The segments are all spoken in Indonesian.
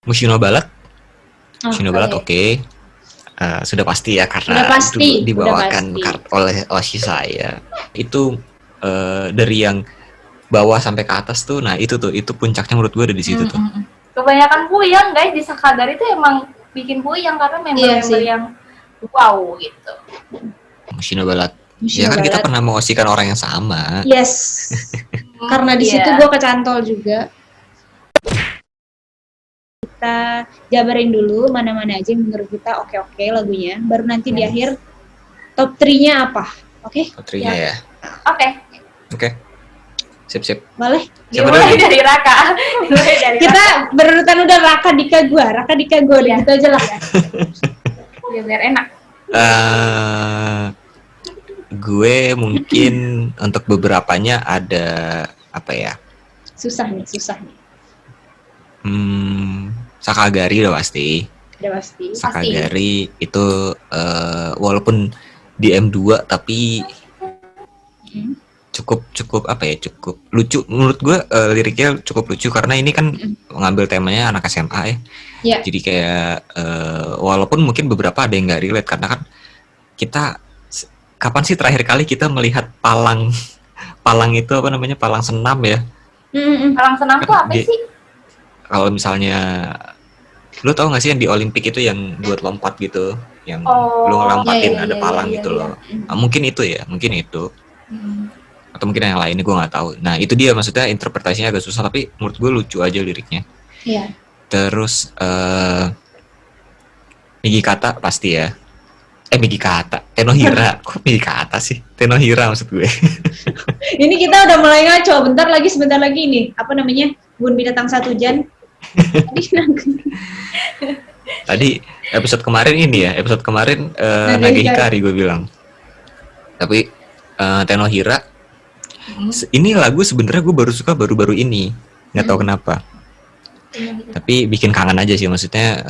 Mushino Balat, Mushino Balat Oke. oke. Sudah pasti ya Sudah karena pasti, dulu udah dibawakan pasti. oleh Oshi saya. Itu dari yang bawah sampai ke atas tuh, nah itu puncaknya menurut gue ada di situ tuh. Kebanyakan puyeng guys di Sakagari itu emang bikin puyeng karena member-member sih. yang wow gitu. Mushino Balat. Mushino Ya kan kita Balat. pernah mengosikan orang yang sama. Yes. Karena di situ Iya. gue kecantol juga. Kita jabarin dulu mana-mana aja yang menurut kita oke-oke lagunya. Baru nanti di akhir top 3-nya apa. Oke? Top 3-nya ya. Oke. Sip. Boleh? Siapa Dimulai dulu? dari Raka. Kita berurutan udah Raka Dika gua Iya. gitu aja lah. Ya biar enak. Gue mungkin untuk beberapanya ada apa ya? Susah nih. Sakagari udah pasti. Udah pasti. Sakagari itu walaupun di M2 tapi cukup apa ya, cukup lucu menurut gue. Liriknya cukup lucu karena ini kan mengambil temanya anak SMA ya. Yeah. Jadi kayak walaupun mungkin beberapa ada yang nggak relate karena kan kita kapan sih terakhir kali kita melihat palang itu apa namanya, palang senam ya. Palang senam tuh apa sih? Kalau misalnya lu tau gak sih yang di Olimpik itu yang buat lompat gitu, yang lu ngelompatin ada palang gitu loh. Mungkin itu ya, mungkin itu. Atau mungkin yang lainnya gue nggak tahu. Nah itu dia, maksudnya interpretasinya agak susah tapi menurut gue lucu aja liriknya. Iya. Terus Migikata pasti ya. Migikata, Tenohira. Kok Migikata sih? Tenohira maksud gue. Ini kita udah mulai ngaco. Sebentar lagi ini apa namanya, Bun Binatang Satu Jan. Tadi episode kemarin Nage Hikari gue bilang. Tapi Tenohira ini lagu sebenarnya gue baru suka baru-baru ini, nggak tahu kenapa. Tapi bikin kangen aja sih, maksudnya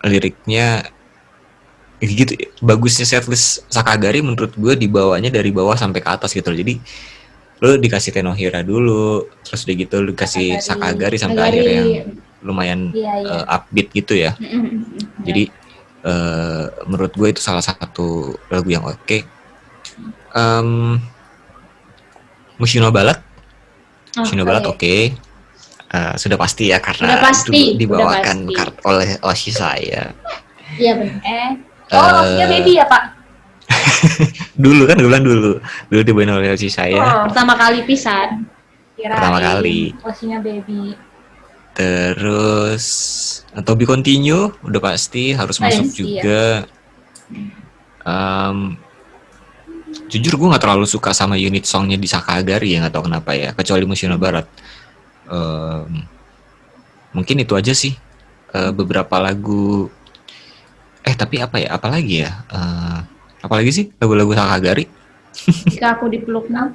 liriknya gitu. Bagusnya setlist Sakagari menurut gue dibawanya dari bawah sampai ke atas gitu. Jadi lo dikasih Tenohira dulu, terus udah gitu lo dikasih Sakagari sampai akhirnya yang lumayan upbeat gitu ya. Jadi menurut gue itu salah satu lagu yang oke. Mushino Balat oke. Sudah pasti ya karena dulu dibawakan oleh Oshi saya. Iya benar. Oshinya Baby ya Pak? Dulu kan gue bilang dulu dibawain oleh Oshi saya. Pertama kali pisan. Pertama kali. Oshinya Baby. Terus To Be Continue udah pasti harus masuk juga. Jujur gue nggak terlalu suka sama unit songnya di Sakagari ya, nggak tahu kenapa ya, kecuali Mushino Barat. Mungkin itu aja sih beberapa lagu. Tapi apalagi ya? Apalagi sih lagu-lagu Sakagari? Jika aku dipelukmu.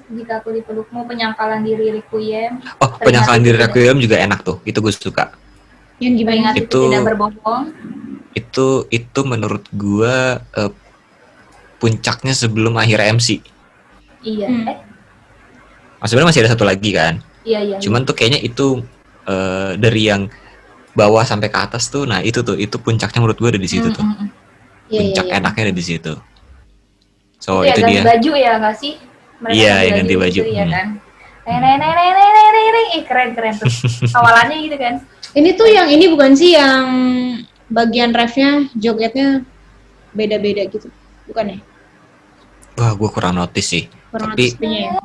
Jika aku dipelukmu, Penyangkalan Diri Requiem. Penyangkalan Diri Requiem juga enak tuh, itu gue suka. Yang gimana? Itu tidak berbohong. Itu menurut gue puncaknya sebelum akhir MC. Iya. Sebenarnya masih ada satu lagi kan? Iya. Cuman tuh kayaknya itu dari yang bawah sampai ke atas tuh, nah itu puncaknya menurut gue ada di situ tuh. Puncak enaknya ada di situ. So itu dia. Ganti baju ya nggak sih? Iya, yang ganti baju. Iya kan. Keren tuh. Awalannya gitu kan. Ini tuh yang ini bukan sih yang bagian refnya, jogetnya beda-beda gitu, bukan ya? Wah, gue kurang notice sih. Tapi ya?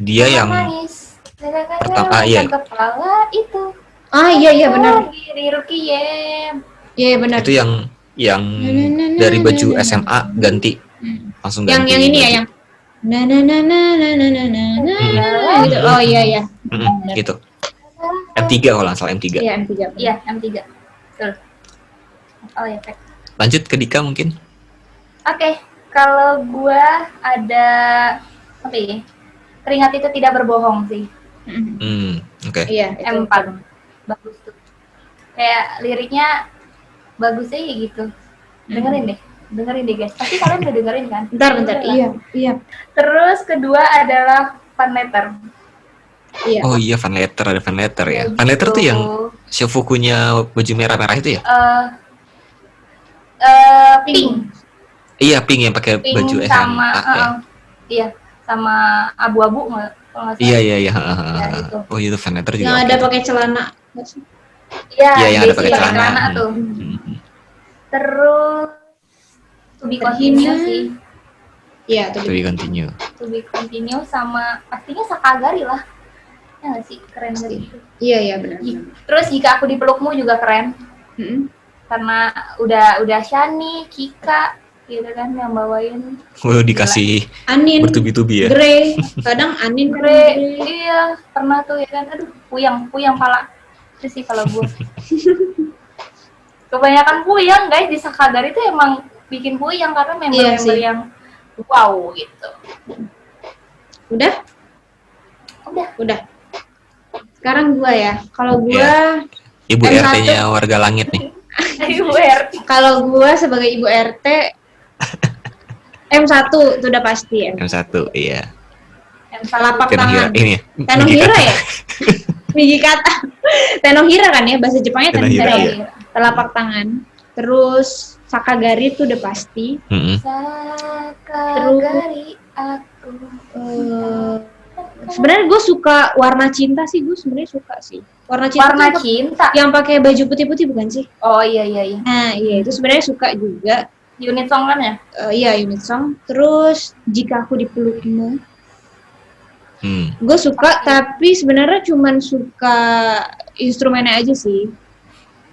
Dia yang pertama kepala itu. Iya benar. Diri Requiem. Iya benar. Itu yang dari baju SMA ganti langsung ganti. Yang ini ya yang gitu. Oh iya. Gitu. M3 kalau nggak salah M3. Iya M3. Betul. Oh ya, Pak. Lanjut ke Dika mungkin. Oke, kalau gua ada apa ya? Keringat Itu Tidak Berbohong sih. Oke. Iya, M4. Bagus tuh. Kayak liriknya bagus aja gitu. Dengerin deh guys. Pasti kalian udah dengerin kan? Bentar. Iya. Terus kedua adalah Fan Letter. Iya. Oh iya, Fan Letter, ada Fan Letter ya. Fan Letter tuh yang Shofukunya baju merah-merah itu ya? Pink. Iya, pink yang pakai Pink baju sama hentai ya. iya, sama abu-abu nggak kalau nggak salah. Iya iya iya. Ya, itu. Oh itu fan letter juga. Yang oke ada tuh. pakai celana. Iya, Iya, yang ada Daisy pakai pakai celana. celana tuh. Hmm. Terus to be Terhina. continue sih. Iya, To tuh. be continue. To be continue sama pastinya Sakagari lah. Ya nggak sih, keren Pasti. banget. Iya, iya benar. Terus jika aku dipelukmu juga keren. Mm-mm. Karena udah Shani, Kika gitu kan yang bawain. Oh dikasih Anin, bertubi-tubi ya. Grey, kadang Anin kan Gre, Grey. iya pernah tuh ya kan. Aduh, puyang pala. Itu sih kalau gue. Kebanyakan puyang guys di Sakagari itu emang bikin puyang karena member-member Iya sih. yang wow gitu. Udah? Udah. Sekarang gua ya. Kalau gua Ibu M1. RT-nya warga langit nih. Ayo Wer. kalau gua sebagai ibu RT M1 itu udah pasti ya. M1 iya. Telapak Tenohira tangan. ini ya. Tenohira ya? Migi kata. Tenohira kan ya, bahasa Jepangnya Tenohira, Tenohira. iya. Telapak tangan. Terus Sakagari itu udah pasti. Mm-mm. Sakagari aku. Sebenarnya gue suka warna cinta sih, gue sebenarnya suka sih. Warna cinta Warna tuh cinta. yang pakai baju putih-putih bukan sih? Oh iya. Nah, iya itu sebenarnya suka juga. Unit song kan ya? Iya, unit song. Terus jika aku dipelukmu, Hmm. gue suka tapi sebenarnya cuman suka instrumennya aja sih.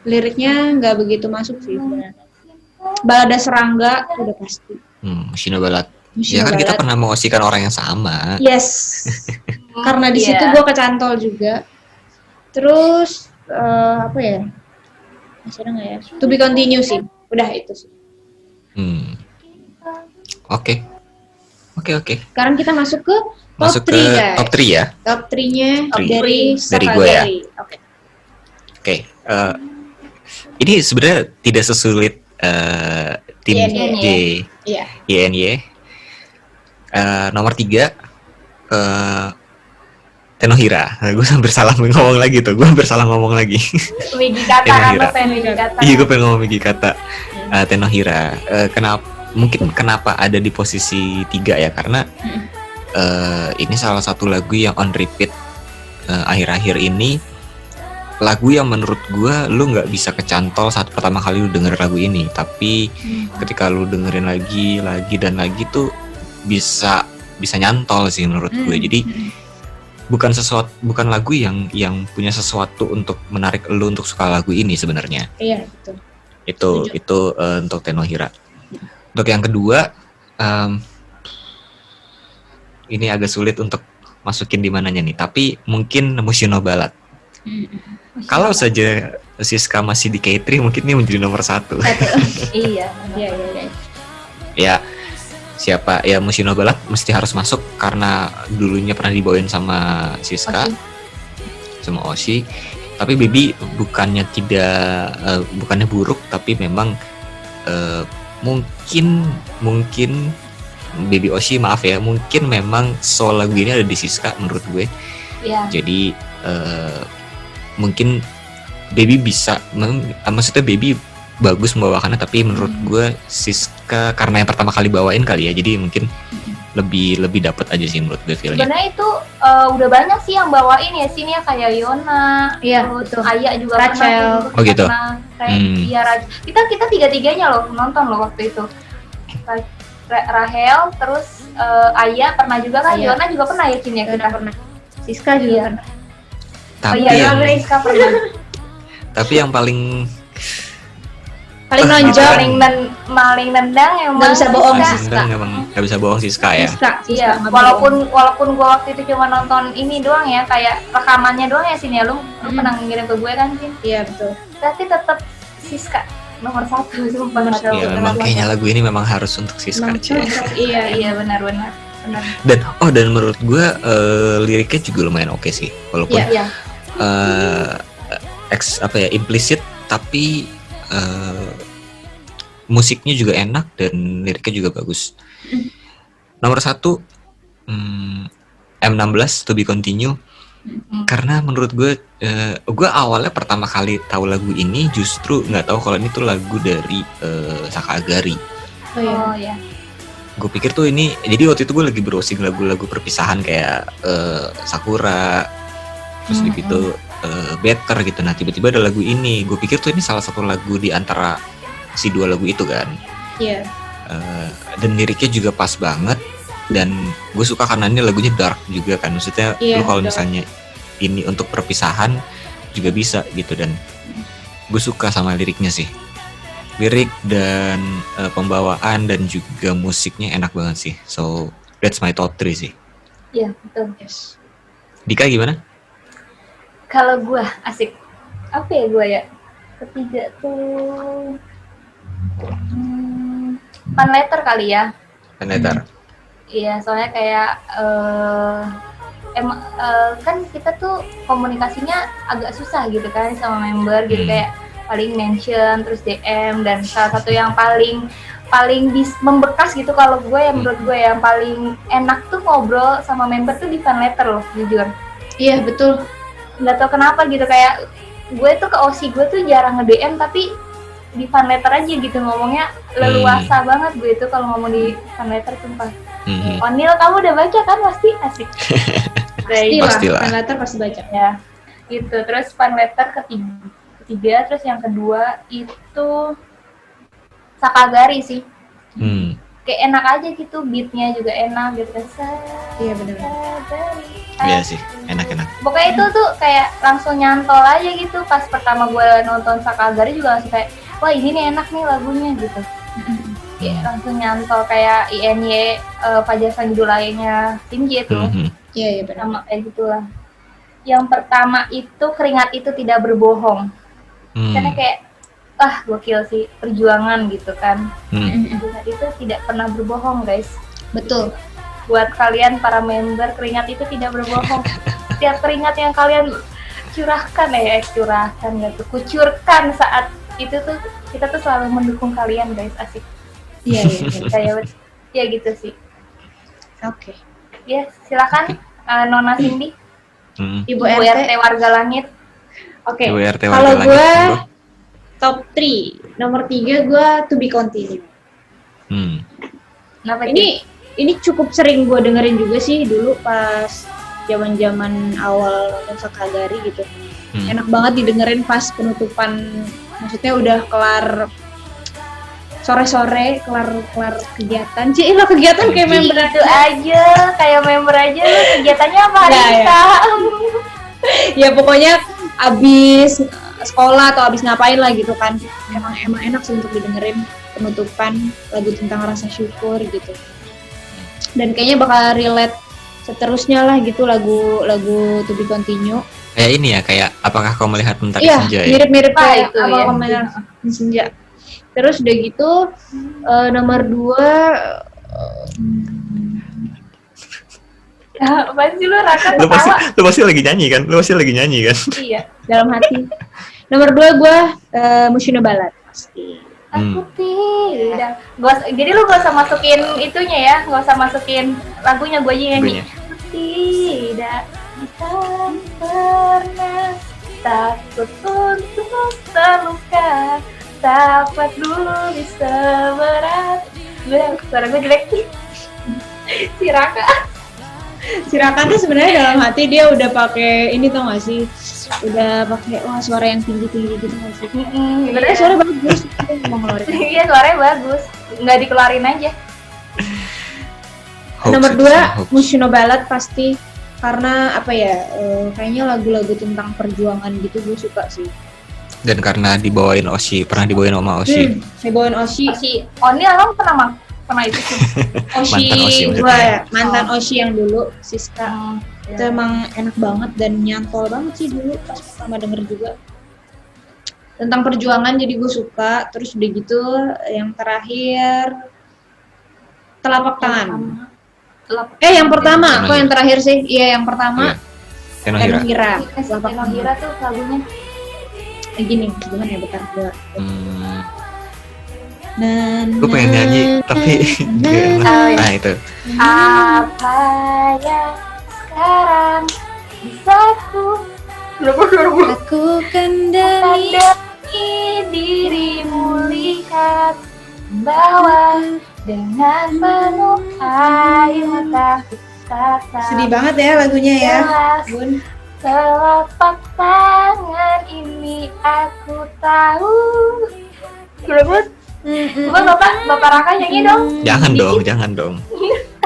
Liriknya nggak begitu masuk sih sebenarnya. Balada serangga udah pasti. Mushino Balat. Ya Mushino kan kita Balat. pernah mengosikan orang yang sama. Yes. Karena di situ Iya. gue kecantol juga. Terus apa ya? Masih ada nggak ya? To be continue sih. Udah itu sih. Oke. Sekarang kita masuk ke Masuk top 3 ke guys. top 3 ya. Top 3-nya Three. dari Dari gue ya. Sakagari. Oke. Oke. Ini sebenarnya tidak sesulit tim YNY. J Iya. YNY. Nomor 3 Tenohira. Gue hampir salah ngomong lagi tuh. Migi kata kan Tenohira. lo pengen Migi kata. Iya, gue pengen ngomong Migi kata Tenohira. Kenapa ada di posisi 3 ya? Karena ini salah satu lagu yang on repeat akhir-akhir ini. Lagu yang menurut gue lu nggak bisa kecantol saat pertama kali lu denger lagu ini, tapi ketika lu dengerin lagi dan lagi tuh bisa nyantol sih menurut gue. Jadi bukan lagu yang punya sesuatu untuk menarik lu untuk suka lagu ini sebenarnya. Iya, betul. Itu untuk Tenohira. Untuk yang kedua, ini agak sulit untuk masukin di mananya nih, tapi mungkin Mushino Balat. Kalau saja Siska masih di K3 mungkin ini menjadi nomor 1. Iya. Ya siapa ya, Mushino Balat mesti harus masuk karena dulunya pernah dibawain sama Siska, sama Oshi. Tapi Baby bukannya buruk, tapi memang mungkin Baby Oshi maaf ya, mungkin memang soal lagu ini ada di Siska menurut gue. Iya. Jadi mungkin Baby bisa, maksudnya Baby bagus membawakannya, tapi menurut gue Siska karena yang pertama kali bawain kali ya, jadi mungkin lebih dapat aja sih menurut gue feelnya. Sebenarnya itu udah banyak sih yang bawain ya sini ya, kayak Yona, Iya, terus betul. Aya juga Rachel. pernah. Oh, gitu. Kayak iya, kita tiga-tiganya loh nonton loh waktu itu. Rahel, terus Aya pernah juga kan, Aya. Yona juga pernah ya Cin ya kita. Pernah. Siska juga Iya. pernah. Tapi Oh iya, yang Rizka pernah. tapi yang paling Paling Yang nonjol. paling nendang emang Nggak bisa bohong Rizka. sih. Siska memang nggak bisa bohong Siska ya. Siska. Iya, nggak walaupun gua waktu itu cuma nonton ini doang ya, kayak rekamannya doang ya Sin ya, lu pernah ngirim ke gue kan Sin, bohong. Iya, betul. tapi tetap Siska nomor 1 sumpah. Nomor satu. Ya memang kayaknya lagu ini memang harus untuk Siska Emang aja. cocok. Iya, Iya benar. Dan menurut gue liriknya juga lumayan oke sih, walaupun Iya. implisit, tapi musiknya juga enak dan liriknya juga bagus. Nomor 1 M16 To Be Continue. Karena menurut gue awalnya pertama kali tahu lagu ini justru nggak tahu kalau ini tuh lagu dari Sakagari. Oh iya. Oh ya. Gue pikir tuh ini, jadi waktu itu gue lagi browsing lagu-lagu perpisahan kayak Sakura, terus gitu Better gitu. Nah tiba-tiba ada lagu ini, gue pikir tuh ini salah satu lagu di antara si dua lagu itu kan. Iya. Dan liriknya juga pas banget, dan gue suka karena ini lagunya dark juga kan, maksudnya Iya, lu kalau dark. misalnya ini untuk perpisahan juga bisa gitu, dan gue suka sama liriknya sih, lirik dan pembawaan dan juga musiknya enak banget sih. So that's my top 3 sih. Iya, betul. Yes. Dika gimana? Kalau gue asik. Apa ya gue ya? Ketiga tuh Fan Letter kali ya. Penetar. Iya, soalnya kayak kan kita tuh komunikasinya agak susah gitu kan sama member gitu, kayak paling mention terus DM, dan salah satu yang paling membekas gitu kalau gue ya, menurut gue yang paling enak tuh ngobrol sama member tuh di Fan Letter loh, jujur. Iya betul. Nggak tau kenapa gitu, kayak gue tuh ke OSI gue tuh jarang nge-DM, tapi di Fan Letter aja gitu ngomongnya leluasa banget gue itu kalau ngomong di Fan Letter, sumpah. Onil, kamu udah baca kan pasti? Asik. Pastilah. Fan letter pasti baca. Ya, gitu. Terus Fan Letter ketiga, terus yang kedua itu Sakagari sih. Kayak enak aja gitu, beatnya juga enak gitu. Iya benar. Iya sih, enak-enak. Pokoknya itu tuh kayak langsung nyantol aja gitu. Pas pertama gue nonton Sakagari juga langsung kayak, wah ini nih enak nih lagunya gitu. Ya, langsung nyantol kayak INY, Fajar Sanjulainya Shinji itu. Iya benar. Sama kayak gitulah. Yang pertama itu Keringat Itu Tidak Berbohong. Karena kayak gokil sih, perjuangan gitu kan. Keringat itu tidak pernah berbohong, guys. Betul. Buat kalian para member, keringat itu tidak berbohong. Setiap keringat yang kalian kucurkan saat itu tuh, kita tuh selalu mendukung kalian, guys. Asik. Iya. Kayak ya gitu sih. Oke. Ya, silakan Nona Cindy. Ibu RT RT. Warga Langit. Oke. Ibu RT Kalau Warga Langit, gue monggo. top 3, nomor 3 gue To Be Continued. Kenapa itu? Ini cukup sering gue dengerin juga sih dulu pas zaman awal nonton Sakagari gitu. Enak banget didengerin pas penutupan, maksudnya udah kelar sore-sore, kelar kegiatan. Lo kegiatan kayak member itu aja, kayak member aja lu kegiatannya apa hari Nah, kita? Ya pokoknya abis sekolah atau abis ngapain lah gitu kan. Emang enak sih untuk didengerin penutupan lagu tentang rasa syukur gitu. Dan kayaknya bakal relate seterusnya lah gitu lagu To Be Continue. Kayak ini ya, kayak Apakah Kau Melihat Mentari Iya, Senja ya? mirip-mirip kayak itu Apakah ya. Kau Melihat Senja. Terus udah gitu nomor 2 Apaan sih lu Raka Lu ketawa? pasti lagi nyanyi kan? Iya. dalam hati. Nomor 2 gue Mushino Ballad pasti. Aku tidak. Jadi lu gak usah masukin itunya ya, gak usah masukin lagunya, gue aja yang nyanyi. Lagunya. Tidak bisa pernah takut untuk terluka, dapat dulu bisa berat. Suara gue jelek sih. Si Raka. Si Raka tuh sebenarnya dalam hati dia udah pakai ini, tau gak sih? Udah pakai suara yang tinggi gitu gak sih? Sebenarnya suara bagus. Mau ngeluarin. Iya, suaranya bagus. Nggak dikeluarin aja. Nomor 2 Mushino Ballad pasti, karena apa ya? Kayaknya lagu-lagu tentang perjuangan gitu gue suka sih. Dan karena dibawain Oshi, pernah dibawain sama Oshi. Saya bawain Oshi. Si Oni Alam pernah itu sih. Oshi Mantan Oshi gue maksudnya. mantan Oshi yang dulu Siska. Itu emang enak banget dan nyantol banget sih dulu pas pertama denger juga. Tentang perjuangan jadi gue suka. Terus udah gitu yang terakhir Telapak Tangan. Yang pertama, Tenohira. kok yang terakhir sih? Iya, yang pertama Tenohira. Tenohira. Telapak Tenohira tuh lagunya. Gini, gimana ya, bentar gue. Gue pengen nyanyi tapi Oh, iya. nah itu. Apa yang sekarang bisaku. Aku kan demi Tandai dirimu lihat bahwa dengan penuh air mata sedih banget ya lagunya ya, jelas Bun. telapak tangan ini aku tahu. Coba Bapak Raka nyanyi dong. Jangan dong.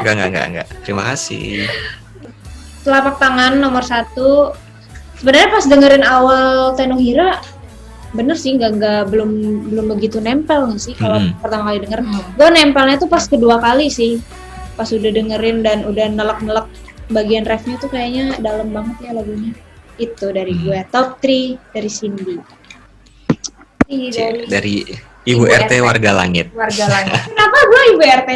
Enggak. Terima kasih. Telapak tangan nomor 1. Sebenarnya pas dengerin awal Tenohira bener sih nggak belum begitu nempel nggak sih kalau pertama kali denger. Gue nempelnya tuh pas kedua kali sih, pas udah dengerin dan udah nelak bagian refnya tuh kayaknya dalam banget ya lagunya. Itu dari gue top 3 dari Cindy. Dari Ibu RT Warga Langit. Warga Langit. Kenapa gue Ibu RT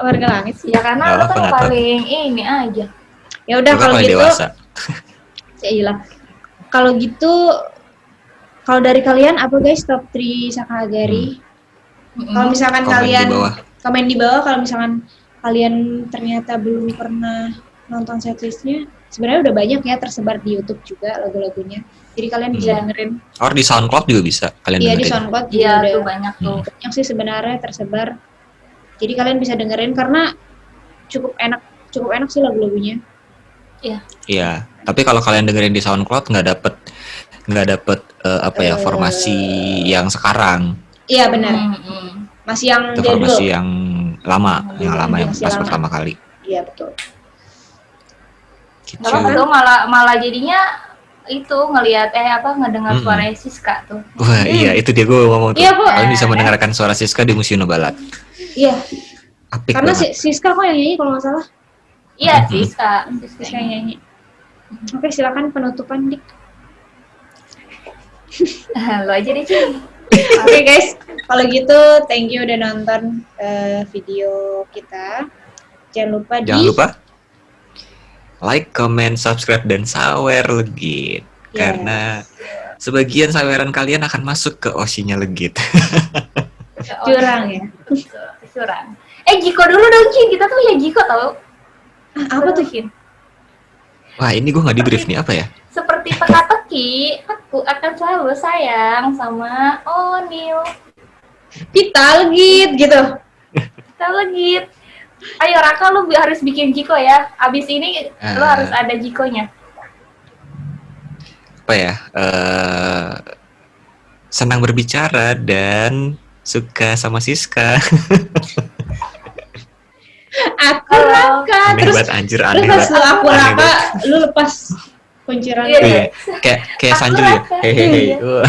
Warga Langit sih? Ya karena lo Nggak kan apa-apa, paling ini aja. Ya udah Lu kan kalau paling gitu. dewasa. Ya iyalah. Kalau gitu, kalau dari kalian apa guys top 3 Sakagari? Kalau misalkan Komen kalian di bawah. komen di bawah, kalau misalkan kalian ternyata belum pernah nonton setlistnya, sebenarnya udah banyak ya tersebar di YouTube juga lagu-lagunya. Jadi kalian bisa dengerin. Or di SoundCloud juga bisa kalian Iya di dengerin. SoundCloud juga Iya udah tuh banyak tuh. banyak sih sebenarnya tersebar. Jadi kalian bisa dengerin karena cukup enak sih lagu-lagunya. Iya. Tapi kalau kalian dengerin di SoundCloud nggak dapet formasi yang sekarang. Iya benar. Masih yang Itu jadul. formasi yang lama yang Masih pas lama. pertama kali. Iya betul. Gitu. Kalau tuh malah jadinya itu ngelihat ngedengar suara Siska tuh. Wah iya itu dia gue ngomong tuh. Iya, Bu. Kalian bisa mendengarkan suara Siska di Museum Balat. Iya. Apik Karena banget. Siska kok yang nyanyi kalau nggak salah. Iya Siska. Siska yang nyanyi. Oke silakan penutupan Dik. Lo aja deh Ci. Oke guys, kalau gitu thank you udah nonton video kita. Jangan lupa Like, comment, subscribe, dan sawer Legit. Yes. Karena sebagian saweran kalian akan masuk ke osinya Legit. curang ya. Curang. Jiko dulu dong Ci. Kita tuh ya Jiko tau. Apa tuh? Cin? Wah ini gue nggak di brief nih apa ya? Seperti teka-teki, aku akan selalu sayang sama Onil. Kita legit gitu. Kita legit. Ayo Raka, lu harus bikin Jiko ya. Abis ini lu harus ada Jikonya. Apa ya? Senang berbicara dan suka sama Siska. Aku Raka. Aneh Terus banget anjir, terus aneh pas banget. lu aku Aneh Raka, banget. lu lepas kunciran. Iya. Iya, kayak Aku Sanjul ya. Raka. Hehehe. Iya. Wah.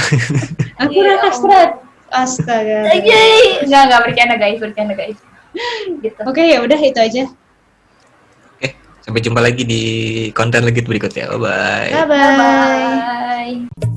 Aku Iya, Raka Om. strat. Astaga. Enggak bercanda guys. Gitu. Oke ya udah itu aja. Sampai jumpa lagi di konten Legit berikutnya. Bye bye. Bye bye. Bye.